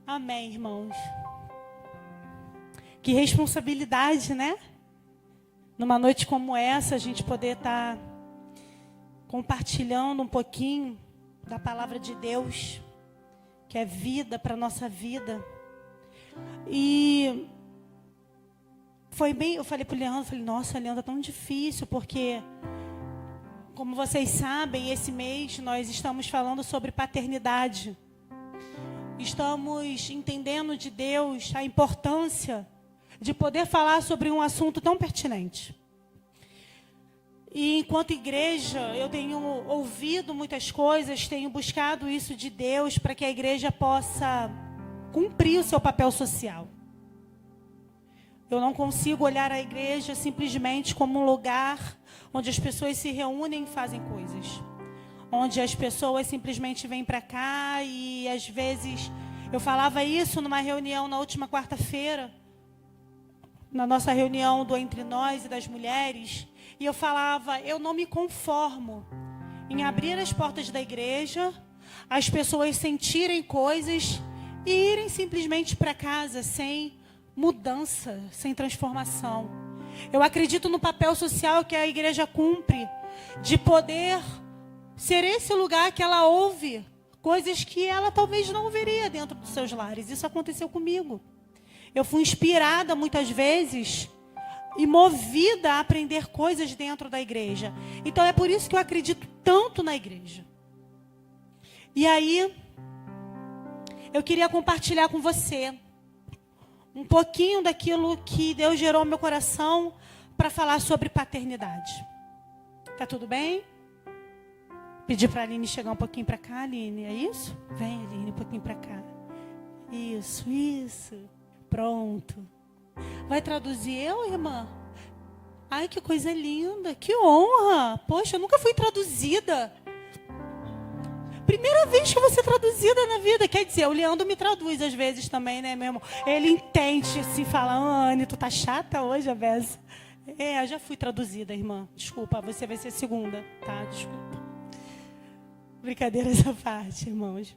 Amém, irmãos. Que responsabilidade, né? Numa noite como essa, a gente poder estar compartilhando um pouquinho da palavra de Deus, que é vida para a nossa vida. E foi bem, eu falei para o Leandro, nossa, Leandro, é tão difícil, porque, como vocês sabem, esse mês nós estamos falando sobre paternidade. Estamos entendendo de Deus a importância de poder falar sobre um assunto tão pertinente. E enquanto igreja, eu tenho ouvido muitas coisas, tenho buscado isso de Deus para que a igreja possa cumprir o seu papel social. Eu não consigo olhar a igreja simplesmente como um lugar onde as pessoas se reúnem e fazem coisas. Onde as pessoas simplesmente vêm para cá e às vezes... Eu falava isso numa reunião na última quarta-feira, na nossa reunião do Entre Nós e das mulheres, e eu falava, eu não me conformo em abrir as portas da igreja, as pessoas sentirem coisas e irem simplesmente para casa sem mudança, sem transformação. Eu acredito no papel social que a igreja cumpre, de poder ser esse lugar que ela ouve coisas que ela talvez não ouviria dentro dos seus lares. Isso aconteceu comigo. Eu fui inspirada muitas vezes e movida a aprender coisas dentro da igreja. Então é por isso que eu acredito tanto na igreja. E aí, eu queria compartilhar com você um pouquinho daquilo que Deus gerou no meu coração para falar sobre paternidade. Tá tudo bem? Pedir para a Aline chegar um pouquinho para cá, Aline, é isso? Vem, Aline, um pouquinho para cá. Isso. Pronto. Vai traduzir eu, irmã? Ai, que coisa linda, que honra. Poxa, eu nunca fui traduzida. Primeira vez que eu vou ser traduzida na vida. Quer dizer, o Leandro me traduz às vezes também, né, meu irmão? Ele entende, assim, fala, Anne, tu tá chata hoje, a beça? É, eu já fui traduzida, irmã. Desculpa, você vai ser segunda, tá? Desculpa. Brincadeira essa parte, irmãos.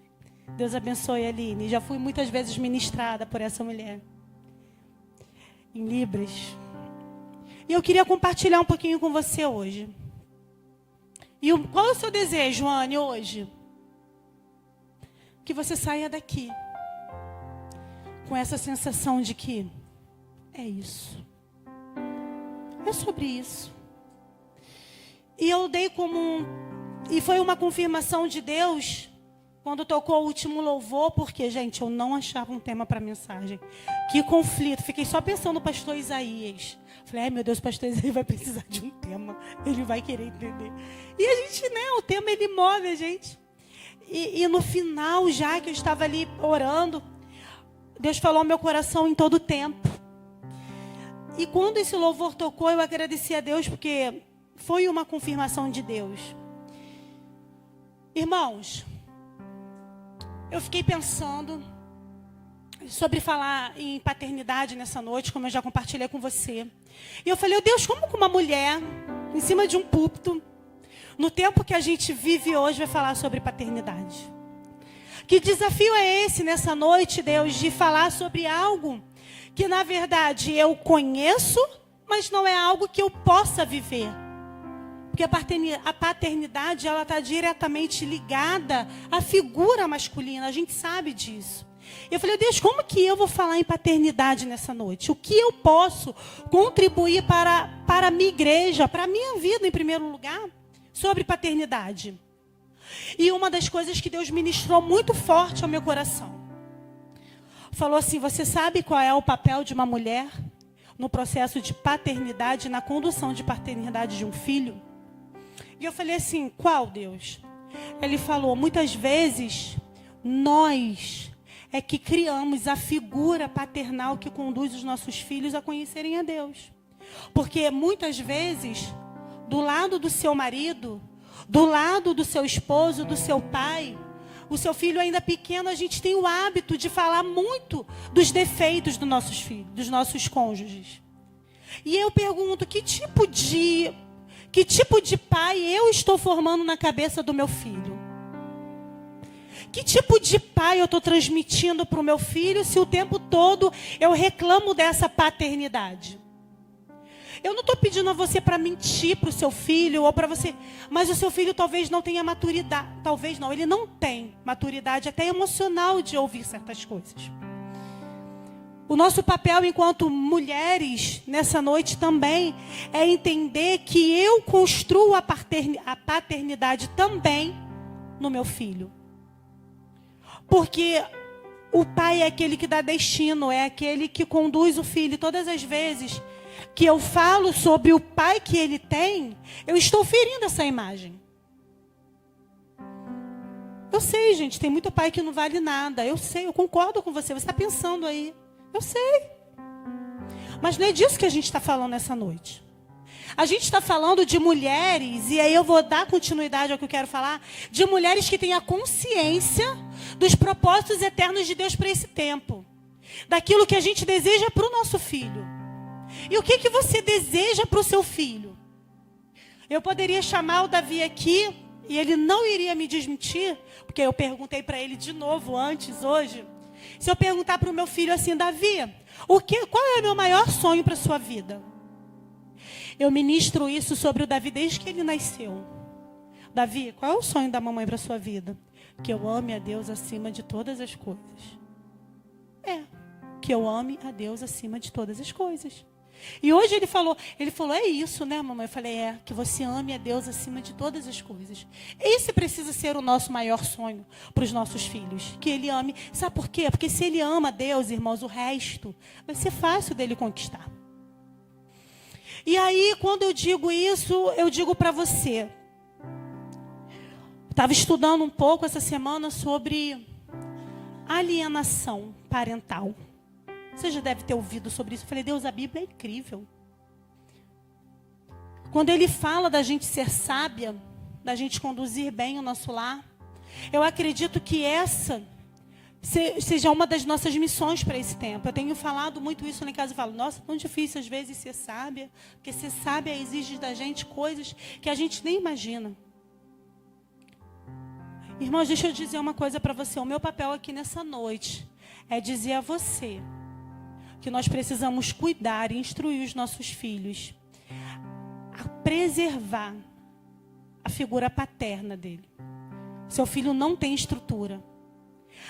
Deus abençoe a Aline. Já fui muitas vezes ministrada por essa mulher. Em Libras. E eu queria compartilhar um pouquinho com você hoje. E qual é o seu desejo, Anne, hoje? Que você saia daqui com essa sensação de que é isso. É sobre isso. E eu dei e foi uma confirmação de Deus quando tocou o último louvor, porque, gente, eu não achava um tema para a mensagem. Que conflito. Fiquei só pensando no pastor Isaías. Falei, ai meu Deus, o pastor Isaías vai precisar de um tema. Ele vai querer entender. E a gente, né, o tema ele move a gente. E no final, já que eu estava ali orando, Deus falou ao meu coração em todo o tempo. E quando esse louvor tocou, eu agradeci a Deus, porque foi uma confirmação de Deus. Irmãos, eu fiquei pensando sobre falar em paternidade nessa noite, como eu já compartilhei com você. E eu falei, Deus, como que uma mulher, em cima de um púlpito, no tempo que a gente vive hoje, vai falar sobre paternidade? Que desafio é esse nessa noite, Deus, de falar sobre algo que, na verdade, eu conheço, mas não é algo que eu possa viver? Porque a paternidade, ela está diretamente ligada à figura masculina. A gente sabe disso. Eu falei, Deus, como que eu vou falar em paternidade nessa noite? O que eu posso contribuir para a minha igreja, para a minha vida, em primeiro lugar, sobre paternidade? E uma das coisas que Deus ministrou muito forte ao meu coração. Falou assim, você sabe qual é o papel de uma mulher no processo de paternidade, na condução de paternidade de um filho? E eu falei assim, qual, Deus? Ele falou, muitas vezes, nós é que criamos a figura paternal que conduz os nossos filhos a conhecerem a Deus. Porque muitas vezes, do lado do seu marido, do lado do seu esposo, do seu pai, o seu filho ainda pequeno, a gente tem o hábito de falar muito dos defeitos dos nossos filhos, dos nossos cônjuges. E eu pergunto, que tipo de pai eu estou formando na cabeça do meu filho? Que tipo de pai eu estou transmitindo para o meu filho se o tempo todo eu reclamo dessa paternidade? Eu não estou pedindo a você para mentir para o seu filho ou para você, mas o seu filho talvez não tenha maturidade, talvez não, ele não tem maturidade até emocional de ouvir certas coisas. O nosso papel enquanto mulheres nessa noite também é entender que eu construo a paternidade também no meu filho. Porque o pai é aquele que dá destino, é aquele que conduz o filho. Todas as vezes que eu falo sobre o pai que ele tem, eu estou ferindo essa imagem. Eu sei, gente, tem muito pai que não vale nada. Eu sei, eu concordo com você. Você está pensando aí. Eu sei. Mas não é disso que a gente está falando nessa noite. A gente está falando de mulheres, e aí eu vou dar continuidade ao que eu quero falar, de mulheres que têm a consciência dos propósitos eternos de Deus para esse tempo. Daquilo que a gente deseja para o nosso filho. E o que você deseja para o seu filho? Eu poderia chamar o Davi aqui, e ele não iria me desmentir, porque eu perguntei para ele de novo antes, hoje. Se eu perguntar para o meu filho assim, Davi, qual é o meu maior sonho para a sua vida? Eu ministro isso sobre o Davi desde que ele nasceu. Davi, qual é o sonho da mamãe para a sua vida? Que eu ame a Deus acima de todas as coisas. Que eu ame a Deus acima de todas as coisas. E hoje ele falou, é isso, né, mamãe? Eu falei, que você ame a Deus acima de todas as coisas. Esse precisa ser o nosso maior sonho para os nossos filhos. Que ele ame. Sabe por quê? Porque se ele ama a Deus, irmãos, o resto vai ser fácil dele conquistar. E aí, quando eu digo isso, eu digo para você. Estava estudando um pouco essa semana sobre alienação parental. Você já deve ter ouvido sobre isso. Eu falei, Deus, a Bíblia é incrível. Quando ele fala da gente ser sábia, da gente conduzir bem o nosso lar, eu acredito que essa seja uma das nossas missões para esse tempo. Eu tenho falado muito isso lá em casa e falo, nossa, tão difícil às vezes ser sábia, porque ser sábia exige da gente coisas que a gente nem imagina. Irmãos, deixa eu dizer uma coisa para você. O meu papel aqui nessa noite é dizer a você que nós precisamos cuidar e instruir os nossos filhos a preservar a figura paterna dele. Seu filho não tem estrutura.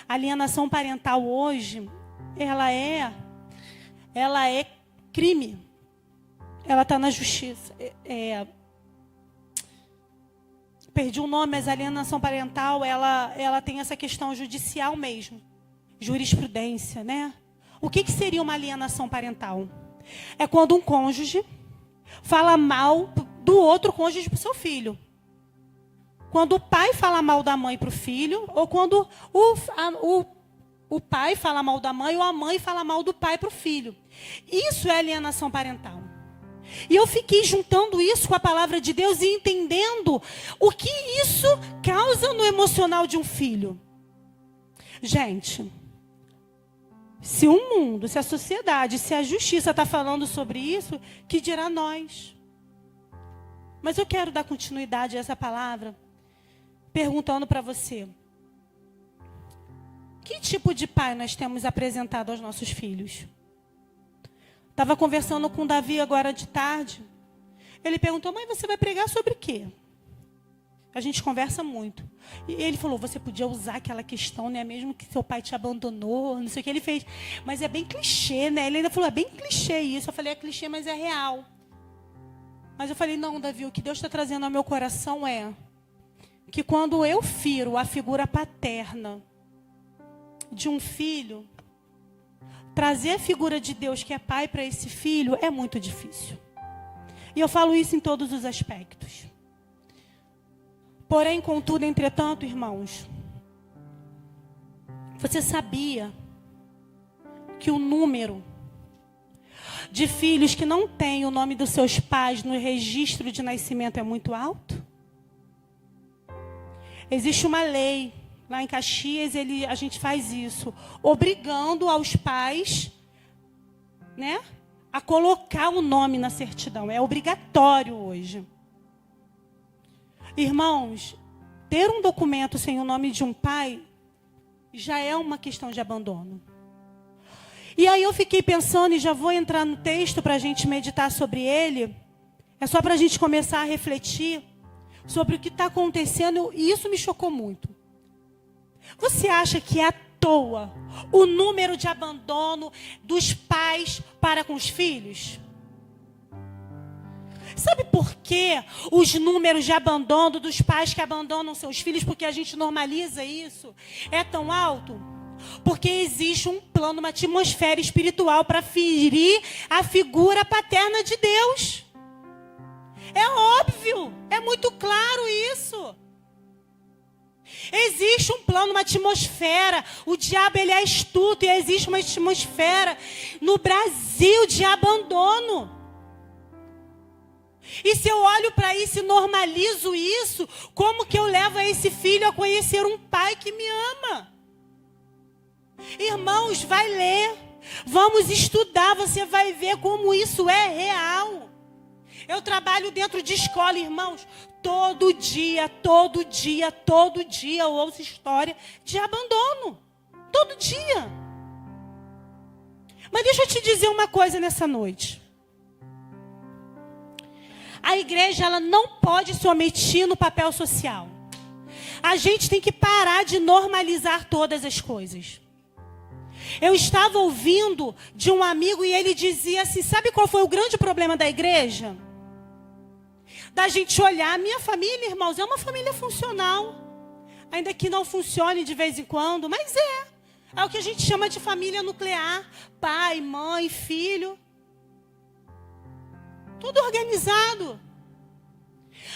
A alienação parental hoje, ela é crime. Ela está na justiça. Perdi o nome, mas a alienação parental, ela tem essa questão judicial mesmo. Jurisprudência, né? O que seria uma alienação parental? É quando um cônjuge fala mal do outro cônjuge para o seu filho. Quando o pai fala mal da mãe para o filho, ou quando o pai fala mal da mãe, ou a mãe fala mal do pai para o filho. Isso é alienação parental. E eu fiquei juntando isso com a palavra de Deus e entendendo o que isso causa no emocional de um filho. Gente, se o mundo, se a sociedade, se a justiça está falando sobre isso, que dirá nós? Mas eu quero dar continuidade a essa palavra, perguntando para você. Que tipo de pai nós temos apresentado aos nossos filhos? Estava conversando com o Davi agora de tarde. Ele perguntou, mãe, você vai pregar sobre o quê? A gente conversa muito. E ele falou, você podia usar aquela questão, né? Mesmo que seu pai te abandonou, não sei o que ele fez. Mas é bem clichê, né? Ele ainda falou, é bem clichê isso. Eu falei, é clichê, mas é real. Mas eu falei, não, Davi, o que Deus está trazendo ao meu coração é que quando eu firo a figura paterna de um filho, trazer a figura de Deus que é pai para esse filho é muito difícil. E eu falo isso em todos os aspectos. Porém, contudo, entretanto, irmãos, você sabia que o número de filhos que não têm o nome dos seus pais no registro de nascimento é muito alto? Existe uma lei, lá em Caxias, a gente faz isso, obrigando aos pais, né, a colocar o nome na certidão. É obrigatório hoje. Irmãos, ter um documento sem o nome de um pai já é uma questão de abandono. E aí eu fiquei pensando, e já vou entrar no texto para a gente meditar sobre ele. É só para a gente começar a refletir sobre o que está acontecendo, e isso me chocou muito. Você acha que é à toa o número de abandono dos pais para com os filhos? Sabe por que os números de abandono dos pais que abandonam seus filhos, porque a gente normaliza isso, é tão alto? Porque existe um plano, uma atmosfera espiritual para ferir a figura paterna de Deus. É óbvio, é muito claro isso. Existe um plano, uma atmosfera. O diabo, ele é astuto, e existe uma atmosfera no Brasil de abandono. E se eu olho para isso e normalizo isso, como que eu levo esse filho a conhecer um pai que me ama? Irmãos, vai ler, vamos estudar, você vai ver como isso é real. Eu trabalho dentro de escola, irmãos, todo dia eu ouço história de abandono, todo dia. Mas deixa eu te dizer uma coisa nessa noite. A igreja, ela não pode se omitir no papel social. A gente tem que parar de normalizar todas as coisas. Eu estava ouvindo de um amigo e ele dizia assim, sabe qual foi o grande problema da igreja? Da gente olhar, a minha família, irmãos, é uma família funcional. Ainda que não funcione de vez em quando, mas é o que a gente chama de família nuclear. Pai, mãe, filho. Tudo organizado.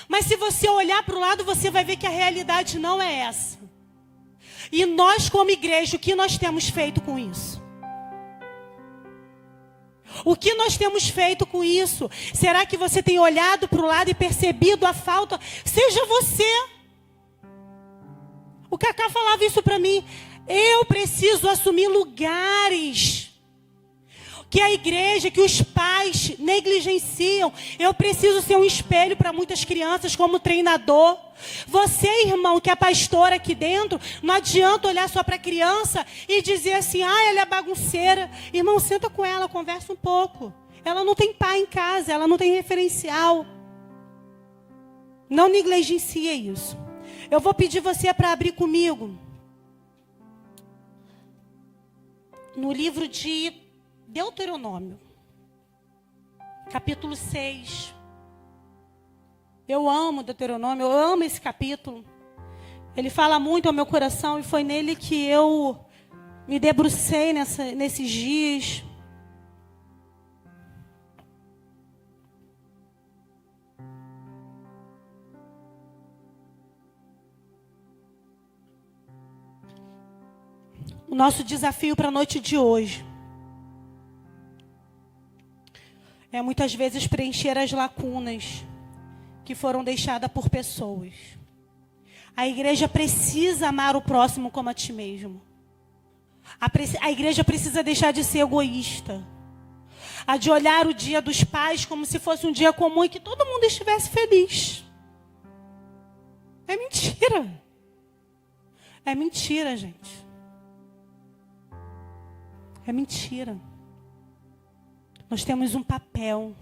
Mas se você olhar para o lado, você vai ver que a realidade não é essa. E nós, como igreja, o que nós temos feito com isso? O que nós temos feito com isso? Será que você tem olhado para o lado e percebido a falta? Seja você. O Cacá falava isso para mim. Eu preciso assumir lugares que a igreja, que os pais negligenciam. Eu preciso ser um espelho para muitas crianças como treinador. Você, irmão, que é pastor aqui dentro, não adianta olhar só para a criança e dizer assim, ela é bagunceira. Irmão, senta com ela, conversa um pouco. Ela não tem pai em casa, ela não tem referencial. Não negligencie isso. Eu vou pedir você para abrir comigo no livro de Deuteronômio, capítulo 6. Eu amo Deuteronômio, eu amo esse capítulo. Ele fala muito ao meu coração e foi nele que eu me debrucei nesses dias. O nosso desafio para a noite de hoje é muitas vezes preencher as lacunas que foram deixadas por pessoas. A igreja precisa amar o próximo como a ti mesmo. A igreja precisa deixar de ser egoísta. A de olhar o dia dos pais como se fosse um dia comum e que todo mundo estivesse feliz. É mentira. É mentira, gente. É mentira. Nós temos um papel.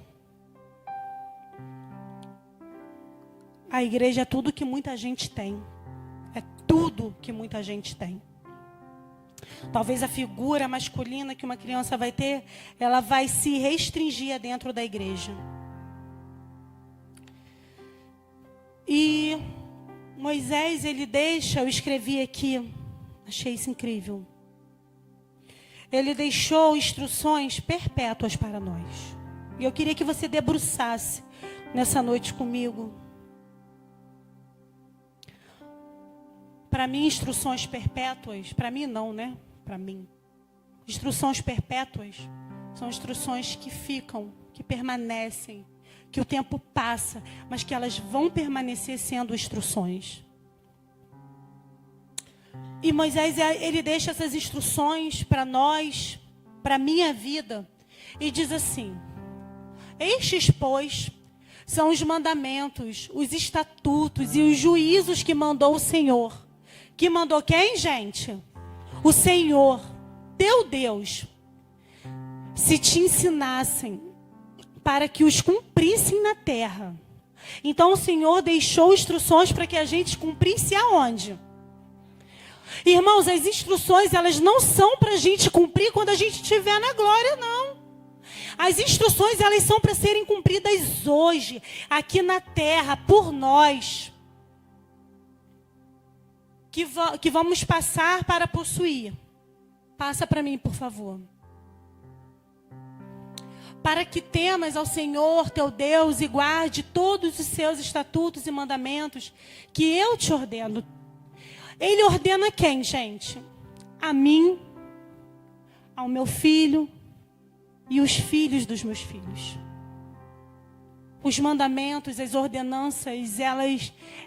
A igreja é tudo que muita gente tem. É tudo que muita gente tem. Talvez a figura masculina que uma criança vai ter, ela vai se restringir dentro da igreja. E Moisés, ele deixa, eu escrevi aqui, achei isso incrível. Ele deixou instruções perpétuas para nós. E eu queria que você debruçasse nessa noite comigo. Para mim, instruções perpétuas, para mim não, né? Para mim. Instruções perpétuas são instruções que ficam, que permanecem, que o tempo passa, mas que elas vão permanecer sendo instruções. E Moisés, ele deixa essas instruções para nós, para a minha vida, e diz assim: estes, pois, são os mandamentos, os estatutos e os juízos que mandou o Senhor. Que mandou quem, gente? o Senhor, teu Deus, se te ensinassem para que os cumprissem na terra. Então o Senhor deixou instruções para que a gente cumprisse aonde? Irmãos, as instruções, elas não são para a gente cumprir quando a gente estiver na glória, não. As instruções, elas são para serem cumpridas hoje, aqui na terra, por nós. Que vamos passar para possuir. Passa para mim, por favor. Para que temas ao Senhor teu Deus e guarde todos os seus estatutos e mandamentos que eu te ordeno. Ele ordena quem, gente? A mim, ao meu filho e os filhos dos meus filhos. Os mandamentos, as ordenanças,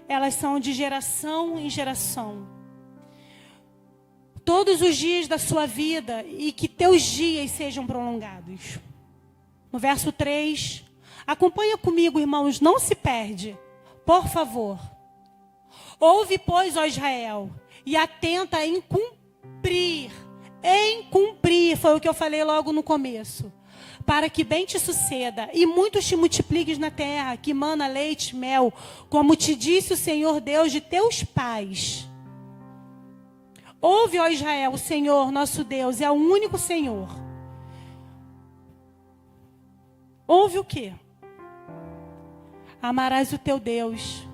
elas são de geração em geração. Todos os dias da sua vida e que teus dias sejam prolongados. No verso 3, acompanha comigo, irmãos, não se perde, por favor. Ouve, pois, ó Israel, e atenta em cumprir, foi o que eu falei logo no começo, para que bem te suceda, e muitos te multipliques na terra, que mana leite e mel, como te disse o Senhor Deus de teus pais. Ouve, ó Israel, o Senhor, nosso Deus, é o único Senhor. Ouve o quê? Amarás o teu Deus,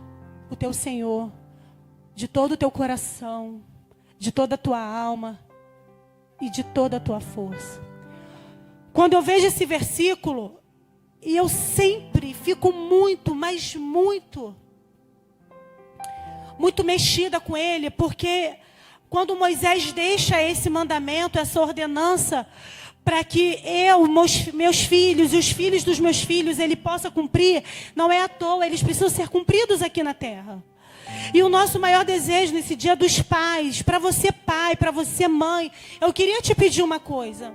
o teu Senhor, de todo o teu coração, de toda a tua alma e de toda a tua força. Quando eu vejo esse versículo, e eu sempre fico muito, mas muito mexida com ele, porque quando Moisés deixa esse mandamento, essa ordenança, para que eu, meus filhos e os filhos dos meus filhos, ele possa cumprir, não é à toa, eles precisam ser cumpridos aqui na terra. E o nosso maior desejo nesse dia dos pais, para você pai, para você mãe, eu queria te pedir uma coisa.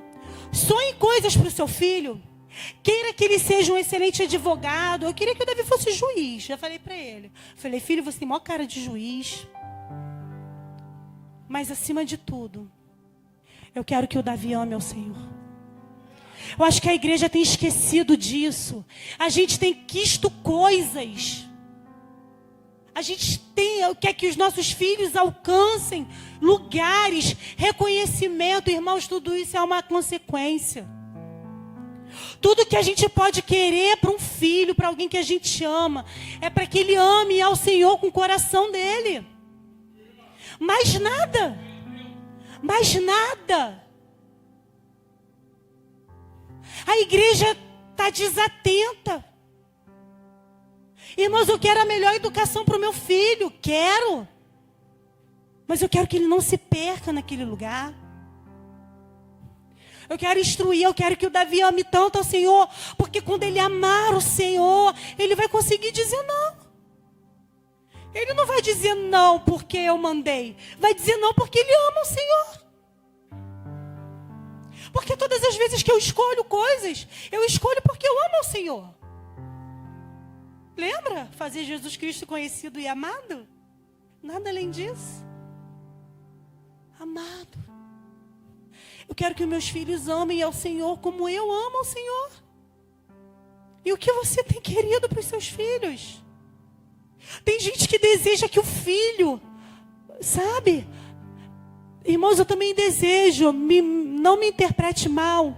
Sonhe coisas para o seu filho. Queira que ele seja um excelente advogado. Eu queria que o Davi fosse juiz. Já falei para ele. Falei, filho, você tem maior cara de juiz. Mas acima de tudo, eu quero que o Davi ame ao Senhor. Eu acho que a igreja tem esquecido disso. A gente tem quisto coisas. A gente quer que os nossos filhos alcancem lugares, reconhecimento. Irmãos, tudo isso é uma consequência. Tudo que a gente pode querer para um filho, para alguém que a gente ama, é para que ele ame ao Senhor com o coração dele. Mais nada. Mais nada. A igreja está desatenta. Irmãos, eu quero a melhor educação para o meu filho. Quero. Mas eu quero que ele não se perca naquele lugar. Eu quero instruir, eu quero que o Davi ame tanto ao Senhor. Porque quando ele amar o Senhor, ele vai conseguir dizer não. Ele não vai dizer não porque eu mandei. Vai dizer não porque ele ama o Senhor. Porque todas as vezes que eu escolho coisas, eu escolho porque eu amo o Senhor. Lembra? Fazer Jesus Cristo conhecido e amado? Nada além disso. Amado. Eu quero que meus filhos amem ao Senhor como eu amo ao Senhor. E o que você tem querido para os seus filhos? Tem gente que deseja que o filho, sabe? Irmãos, eu também desejo, não me interprete mal,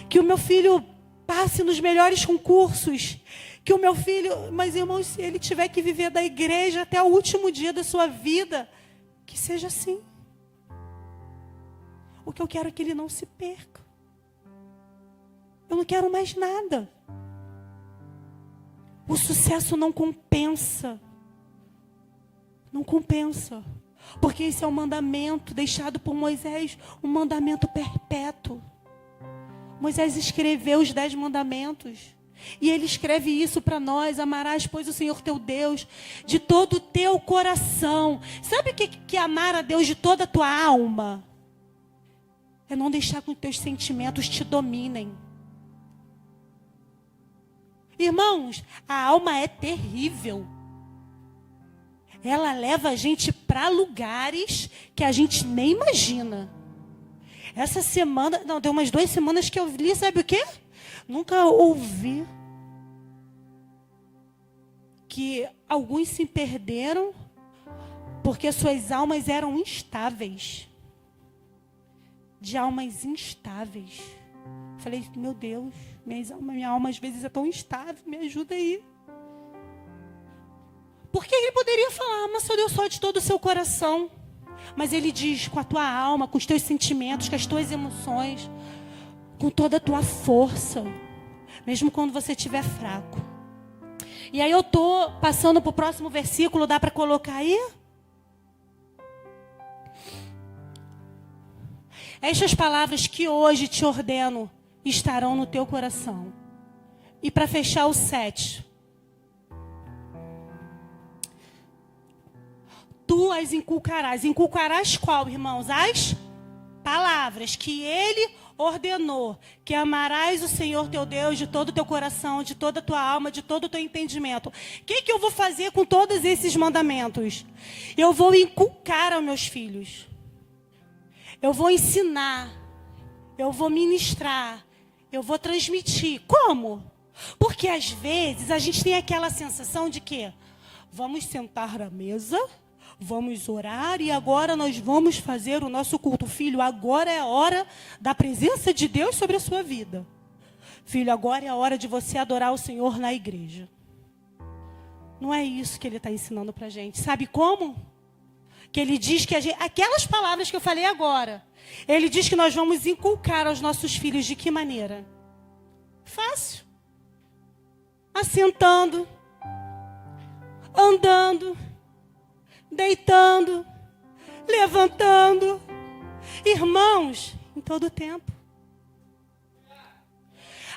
que o meu filho passe nos melhores concursos, que o meu filho, mas irmãos, se ele tiver que viver da igreja até o último dia da sua vida, que seja assim. O que eu quero é que ele não se perca. Eu não quero mais nada. O sucesso não compensa. Não compensa. Porque esse é um mandamento deixado por Moisés, um mandamento perpétuo. Moisés escreveu os 10 mandamentos. E ele escreve isso para nós: amarás, pois, o Senhor teu Deus de todo o teu coração. Sabe o que é amar a Deus de toda a tua alma? É não deixar que os teus sentimentos te dominem. Irmãos, a alma é terrível. ela leva a gente para lugares que a gente nem imagina. Essa semana, não, deu umas 2 semanas que eu li, sabe o quê? Nunca ouvi que alguns se perderam porque suas almas eram instáveis. De almas instáveis. Falei, meu Deus, minha alma às vezes é tão instável, me ajuda aí. Porque ele poderia falar, mas só Deus só de todo o seu coração. Mas ele diz com a tua alma, com os teus sentimentos, com as tuas emoções, com toda a tua força, mesmo quando você estiver fraco. E aí eu estou passando para o próximo versículo, dá para colocar aí? Estas palavras que hoje te ordeno estarão no teu coração. E para fechar o 7. Tu as inculcarás. Inculcarás qual, irmãos? As palavras que ele ordenou. Que amarás o Senhor teu Deus de todo o teu coração, de toda a tua alma, de todo o teu entendimento. O que eu vou fazer com todos esses mandamentos? Eu vou inculcar aos meus filhos. Eu vou ensinar. Eu vou ministrar. Eu vou transmitir. Como? Porque às vezes a gente tem aquela sensação de que vamos sentar à mesa, vamos orar e agora nós vamos fazer o nosso culto. Filho, agora é a hora da presença de Deus sobre a sua vida. Filho, agora é a hora de você adorar o Senhor na igreja. Não é isso que ele está ensinando para a gente. Sabe como? Que ele diz que aquelas palavras que eu falei agora, ele diz que nós vamos inculcar aos nossos filhos de que maneira? Fácil. Assentando, andando, deitando, levantando. Irmãos, em todo tempo.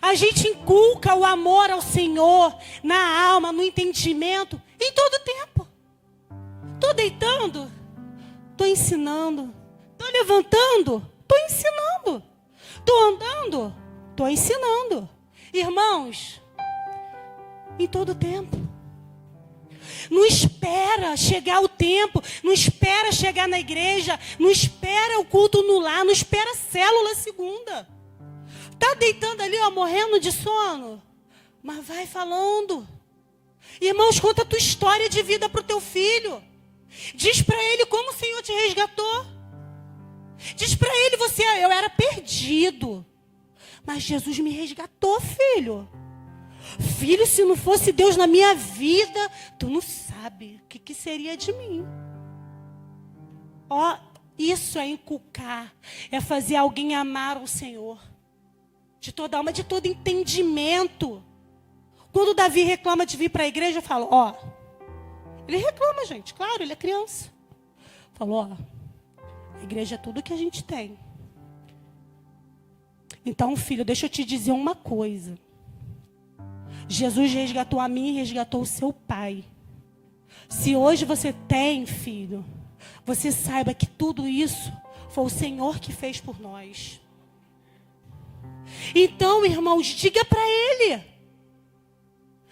A gente inculca o amor ao Senhor na alma, no entendimento, em todo tempo. Estou deitando, estou ensinando. Estou levantando, estou ensinando. Estou andando, estou ensinando. Irmãos, em todo tempo. Não espera chegar o tempo, não espera chegar na igreja, não espera o culto no lar, não espera a célula segunda. Está deitando ali, ó, morrendo de sono? Mas vai falando. Irmãos, conta a tua história de vida para o teu filho. Diz para ele como o Senhor te resgatou. Diz para ele, eu era perdido. Mas Jesus me resgatou, filho. Filho, se não fosse Deus na minha vida, tu não sabe o que seria de mim. Ó, isso é inculcar. É fazer alguém amar o Senhor. De toda alma, de todo entendimento. Quando Davi reclama de vir para a igreja, eu falo, ó. Ele reclama, gente, claro, ele é criança. Falou, ó. A igreja é tudo que a gente tem. Então, filho, deixa eu te dizer uma coisa. Jesus resgatou a mim e resgatou o seu pai. Se hoje você tem, filho, você saiba que tudo isso foi o Senhor que fez por nós. Então, irmãos, diga para ele.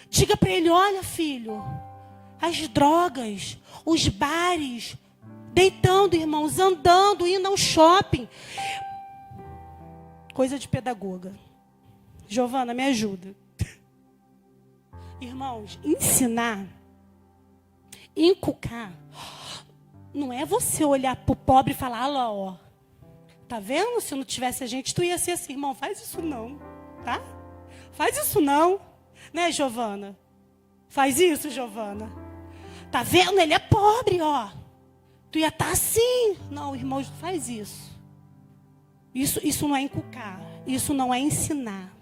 Diga para ele, olha, filho, as drogas, os bares, deitando, irmãos, andando, indo ao shopping. Coisa de pedagoga. Giovana, me ajuda. Irmãos, ensinar, inculcar, não é você olhar para o pobre e falar, olha lá, ó, tá vendo? Se não tivesse a gente, tu ia ser assim, irmão, faz isso não, tá? Faz isso não, né, Giovana? Faz isso, Giovana. Tá vendo? Ele é pobre, ó. Tu ia estar assim. Não, irmãos, faz isso. Isso não é inculcar, isso não é ensinar.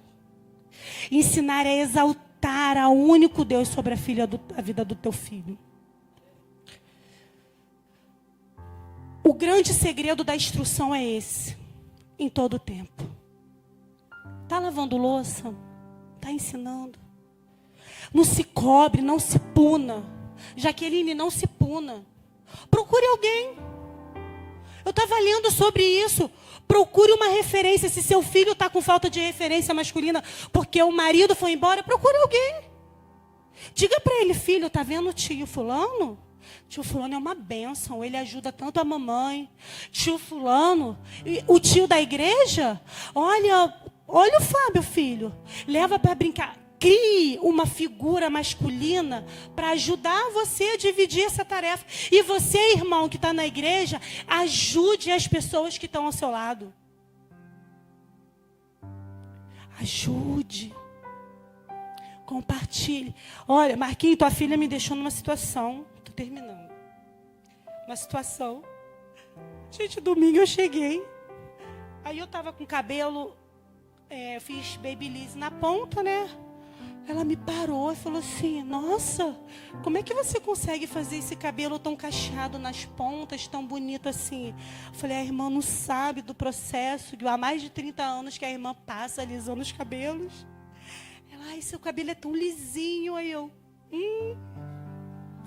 Ensinar é exaltar ao único Deus sobre a vida do teu filho. O grande segredo da instrução é esse, em todo o tempo. Está lavando louça? Está ensinando? Não se cobre, não se puna. Jaqueline, não se puna. Procure alguém. Eu estava lendo sobre isso. Procure uma referência. Se seu filho está com falta de referência masculina porque o marido foi embora, procure alguém. Diga para ele, filho, tá vendo o tio fulano? Tio fulano é uma bênção, ele ajuda tanto a mamãe. Tio fulano, o tio da igreja, olha o Fábio, filho, leva para brincar. Crie uma figura masculina para ajudar você a dividir essa tarefa. E você, irmão, que está na igreja, ajude as pessoas que estão ao seu lado. Ajude. Compartilhe. Olha, Marquinhos, tua filha me deixou numa situação. Estou terminando. Uma situação. Gente, domingo eu cheguei. Aí eu estava com o cabelo, fiz babyliss na ponta, né? Ela me parou e falou assim, nossa, como é que você consegue fazer esse cabelo tão cacheado nas pontas, tão bonito assim? Eu falei, a irmã não sabe do processo, há mais de 30 anos que a irmã passa alisando os cabelos. Ela, ai, seu cabelo é tão lisinho. Aí eu,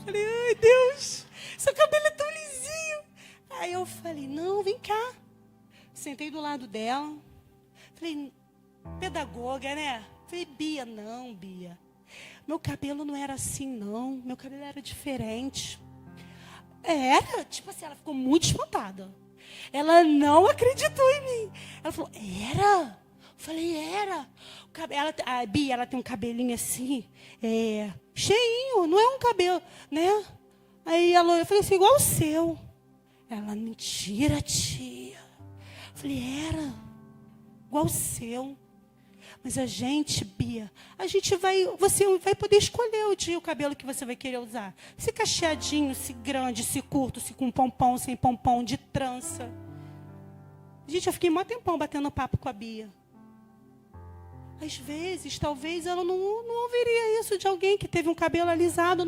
Falei, ai, Deus, seu cabelo é tão lisinho. Aí eu falei, não, vem cá. Sentei do lado dela. Falei, pedagoga, né? Falei, Bia, não, Bia. Meu cabelo não era assim, não. Meu cabelo era diferente. Era? Tipo assim, ela ficou muito espantada. Ela não acreditou em mim. Ela falou, era? Falei, era. A Bia, ela tem um cabelinho assim, cheinho, não é um cabelo, né? Aí eu falei assim, igual o seu. Ela, mentira, tia. Falei, era. Igual o seu. Mas a gente, Bia, você vai poder escolher o dia o cabelo que você vai querer usar. Se cacheadinho, se grande, se curto, se com pompom, sem pompom, de trança. Gente, eu fiquei mó tempão batendo papo com a Bia. Às vezes, talvez ela não ouviria isso de alguém que teve um cabelo alisado.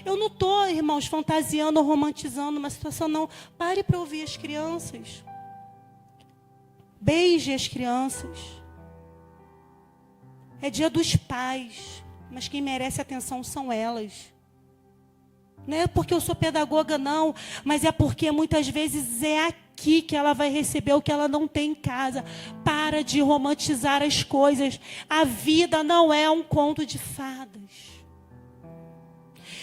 Eu não estou, irmãos, fantasiando ou romantizando uma situação, não. Pare para ouvir as crianças. Beije as crianças. É dia dos pais, mas quem merece atenção são elas. Não é porque eu sou pedagoga, não, mas é porque muitas vezes é aqui que ela vai receber o que ela não tem em casa. Para de romantizar as coisas. A vida não é um conto de fadas.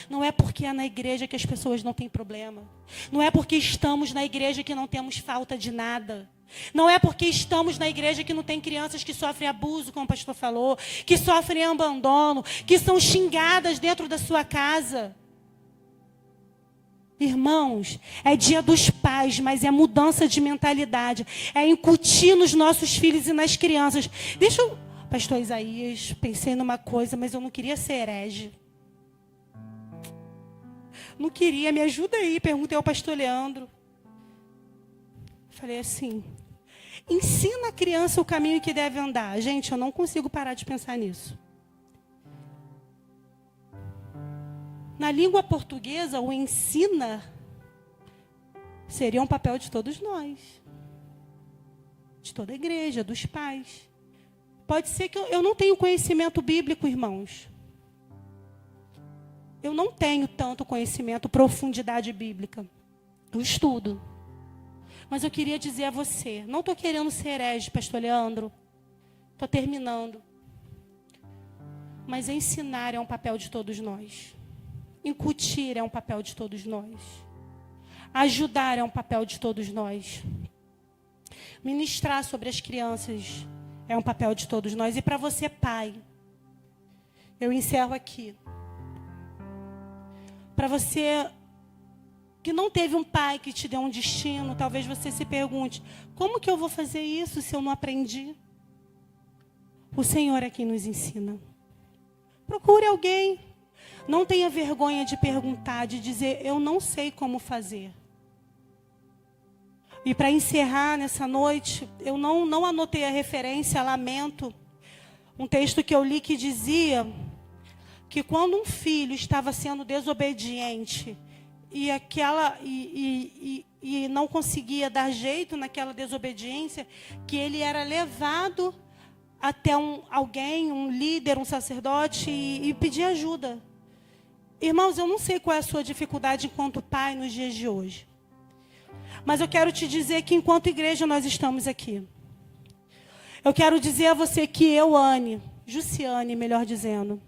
Não é porque é na igreja que as pessoas não têm problema. Não é porque estamos na igreja que não temos falta de nada. Não é porque estamos na igreja que não tem crianças que sofrem abuso, como o pastor falou, que sofrem abandono, que são xingadas dentro da sua casa. Irmãos, é dia dos pais, mas é mudança de mentalidade. É incutir nos nossos filhos e nas crianças. Pastor Isaías, pensei numa coisa, mas eu não queria ser herege. Não queria, me ajuda aí. Perguntei ao pastor Leandro. Falei assim, ensina a criança o caminho que deve andar. Gente, eu não consigo parar de pensar nisso. Na língua portuguesa, o ensina seria um papel de todos nós. De toda a igreja, dos pais. Pode ser que eu não tenho conhecimento bíblico, irmãos. Eu não tenho tanto conhecimento, profundidade bíblica. Eu estudo. Mas eu queria dizer a você, não estou querendo ser herege, pastor Leandro. Estou terminando. Mas ensinar é um papel de todos nós. Incutir é um papel de todos nós. Ajudar é um papel de todos nós. Ministrar sobre as crianças é um papel de todos nós. E para você, pai, eu encerro aqui. Para você que não teve um pai que te deu um destino, talvez você se pergunte, como que eu vou fazer isso se eu não aprendi? O Senhor é quem nos ensina. Procure alguém. Não tenha vergonha de perguntar, de dizer, eu não sei como fazer. E para encerrar nessa noite, eu não anotei a referência, lamento. Um texto que eu li que dizia que quando um filho estava sendo desobediente e não conseguia dar jeito naquela desobediência, que ele era levado até alguém, um líder, um sacerdote, e pedir ajuda. Irmãos, eu não sei qual é a sua dificuldade enquanto pai nos dias de hoje. Mas eu quero te dizer que enquanto igreja nós estamos aqui. Eu quero dizer a você que eu, Jussiane, melhor dizendo,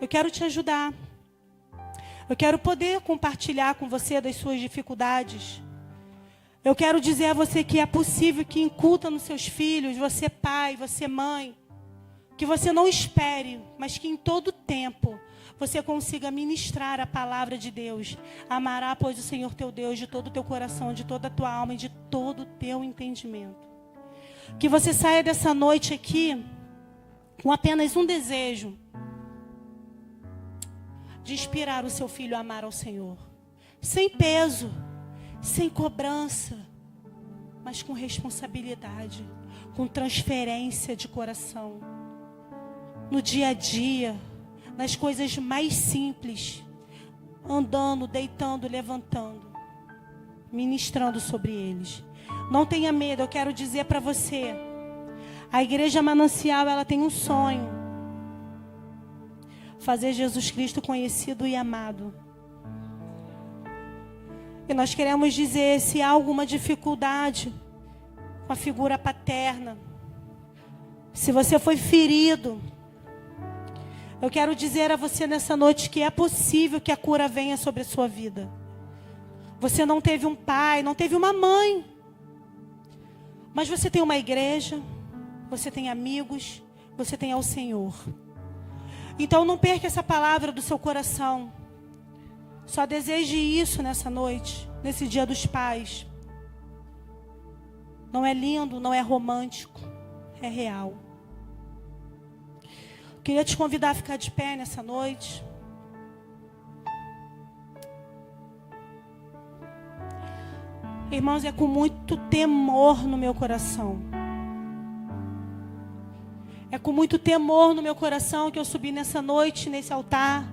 eu quero te ajudar. Eu quero poder compartilhar com você das suas dificuldades. Eu quero dizer a você que é possível que incuta nos seus filhos, você pai, você mãe, que você não espere, mas que em todo tempo você consiga ministrar a palavra de Deus. Amará, pois, o Senhor teu Deus de todo o teu coração, de toda a tua alma e de todo o teu entendimento. Que você saia dessa noite aqui com apenas um desejo de inspirar o seu filho a amar ao Senhor. Sem peso, sem cobrança, mas com responsabilidade, com transferência de coração. No dia a dia, nas coisas mais simples, andando, deitando, levantando, ministrando sobre eles. Não tenha medo, eu quero dizer para você, a Igreja Manancial, ela tem um sonho: fazer Jesus Cristo conhecido e amado. E nós queremos dizer, se há alguma dificuldade com a figura paterna, se você foi ferido, eu quero dizer a você nessa noite que é possível que a cura venha sobre a sua vida. Você não teve um pai, não teve uma mãe, mas você tem uma igreja, você tem amigos, você tem ao Senhor. Então não perca essa palavra do seu coração. Só deseje isso nessa noite, nesse dia dos pais. Não é lindo, não é romântico, é real. Queria te convidar a ficar de pé nessa noite. Irmãos, é com muito temor no meu coração. É com muito temor no meu coração que eu subi nessa noite, nesse altar.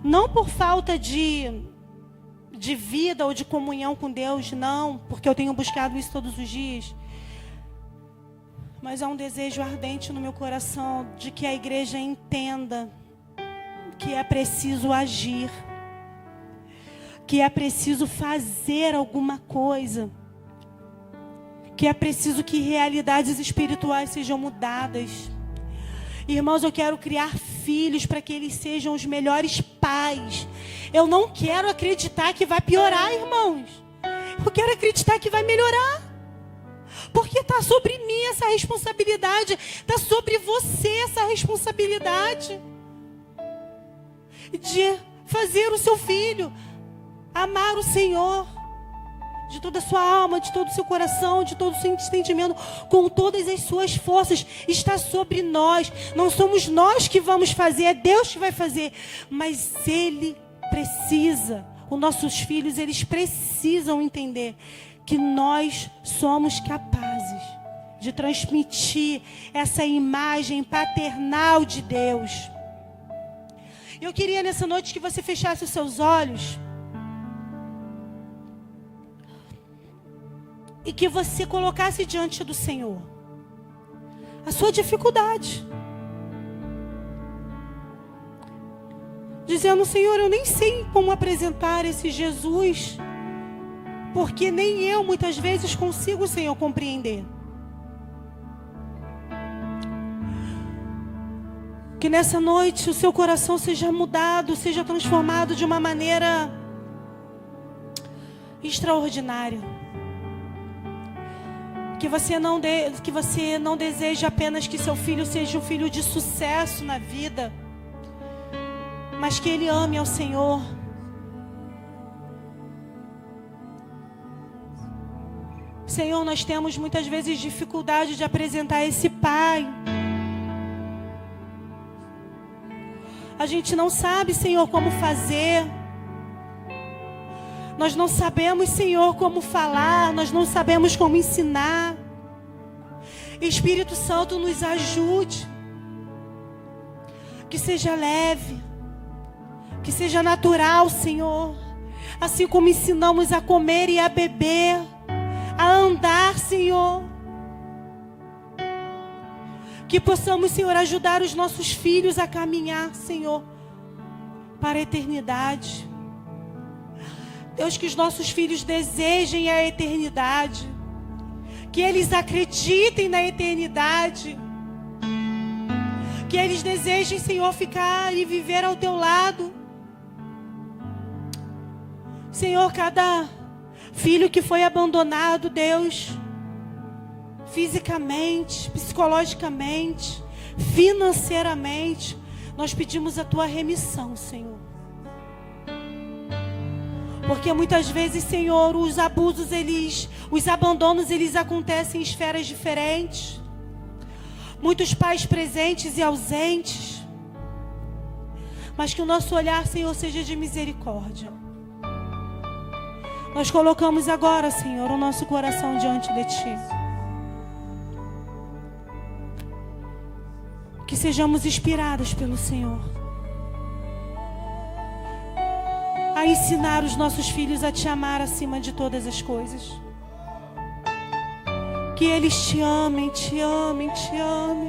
Não por falta de vida ou de comunhão com Deus, não. Porque eu tenho buscado isso todos os dias. Mas há um desejo ardente no meu coração de que a igreja entenda que é preciso agir. Que é preciso fazer alguma coisa. Que é preciso que realidades espirituais sejam mudadas. Irmãos, eu quero criar filhos para que eles sejam os melhores pais. Eu não quero acreditar que vai piorar, irmãos. Eu quero acreditar que vai melhorar. Porque está sobre mim essa responsabilidade. Está sobre você essa responsabilidade. De fazer o seu filho amar o Senhor. De toda a sua alma, de todo o seu coração, de todo o seu entendimento, com todas as suas forças, está sobre nós. Não somos nós que vamos fazer, é Deus que vai fazer. Mas Ele precisa, os nossos filhos, eles precisam entender que nós somos capazes de transmitir essa imagem paternal de Deus. Eu queria nessa noite que você fechasse os seus olhos e que você colocasse diante do Senhor a sua dificuldade. Dizendo: Senhor, eu nem sei como apresentar esse Jesus, porque nem eu muitas vezes consigo, Senhor, compreender. Que nessa noite o seu coração seja mudado, seja transformado de uma maneira extraordinária. Que você não deseje apenas que seu filho seja um filho de sucesso na vida, mas que ele ame ao Senhor. Senhor, nós temos muitas vezes dificuldade de apresentar esse Pai. A gente não sabe, Senhor, como fazer. Nós não sabemos, Senhor, como falar. Nós não sabemos como ensinar. Espírito Santo, nos ajude. Que seja leve. Que seja natural, Senhor. Assim como ensinamos a comer e a beber. A andar, Senhor. Que possamos, Senhor, ajudar os nossos filhos a caminhar, Senhor, para a eternidade. Deus, que os nossos filhos desejem a eternidade. Que eles acreditem na eternidade. Que eles desejem, Senhor, ficar e viver ao teu lado. Senhor, cada filho que foi abandonado, Deus, fisicamente, psicologicamente, financeiramente, nós pedimos a tua remissão, Senhor. Porque muitas vezes, Senhor, os abusos, os abandonos, eles acontecem em esferas diferentes. Muitos pais presentes e ausentes. Mas que o nosso olhar, Senhor, seja de misericórdia. Nós colocamos agora, Senhor, o nosso coração diante de Ti. Que sejamos inspirados pelo Senhor. A ensinar os nossos filhos a Te amar acima de todas as coisas. Que eles Te amem, Te amem, Te amem.